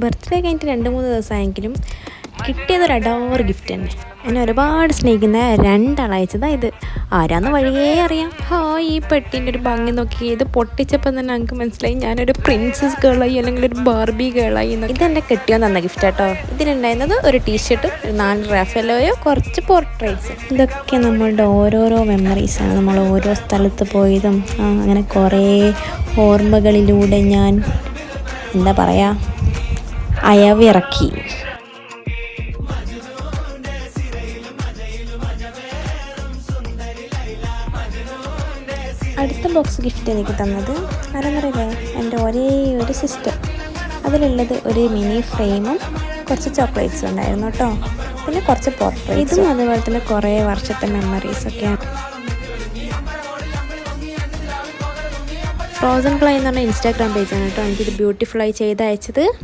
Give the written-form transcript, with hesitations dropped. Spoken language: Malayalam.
ബർത്ത്ഡേ കഴിഞ്ഞിട്ട് 2-3 ദിവസമായെങ്കിലും കിട്ടിയതൊരു അഡോർ ഗിഫ്റ്റ് തന്നെ. എന്നെ ഒരുപാട് സ്നേഹിക്കുന്ന രണ്ടാളയച്ചതാണ് ഇത്. ആരാന്ന് വഴിയേ അറിയാം. ഈ പെട്ടിൻ്റെ ഒരു ഭംഗി നോക്കി. ഇത് പൊട്ടിച്ചപ്പോൾ തന്നെ ഞങ്ങൾക്ക് മനസ്സിലായി ഞാനൊരു പ്രിൻസസ് ഗേളായി അല്ലെങ്കിൽ ഒരു ബാർബി ഗേളായി എന്ന്. ഇതെന്നെ കെട്ടിയോ തന്ന ഗിഫ്റ്റ് കേട്ടോ. ഇതിലുണ്ടായിരുന്നത് ഒരു ടീഷർട്ടും 4 റാഫലോയോ, കുറച്ച് പോർട്രേറ്റ്സ്. ഇതൊക്കെ നമ്മളുടെ ഓരോരോ മെമ്മറീസാണ്. നമ്മൾ ഓരോ സ്ഥലത്ത് പോയതും അങ്ങനെ കുറേ ഓർമ്മകളിലൂടെ ഞാൻ എന്താ പറയുക അയവിറക്കി. അടുത്ത ബോക്സ് ഗിഫ്റ്റ് എനിക്ക് തന്നത് ആരെന്നറിയില്ലേ, എൻ്റെ ഒരേ ഒരു സിസ്റ്റർ. അതിലുള്ളത് ഒരു മിനി ഫ്രെയിമും കുറച്ച് ചോക്ലേറ്റ്സും ഉണ്ടായിരുന്നു കേട്ടോ. പിന്നെ കുറച്ച് പോർട്രേറ്റ്സും. ഇതും അതുപോലെ തന്നെ കുറേ വർഷത്തെ മെമ്മറീസൊക്കെയാണ്. ഫ്രോസൺ ക്ലൈ എന്ന് പറഞ്ഞ ഇൻസ്റ്റാഗ്രാം പേജാണ് കേട്ടോ എനിക്കിത് ബ്യൂട്ടിഫുള്ളായി ചെയ്ത് അയച്ചത്.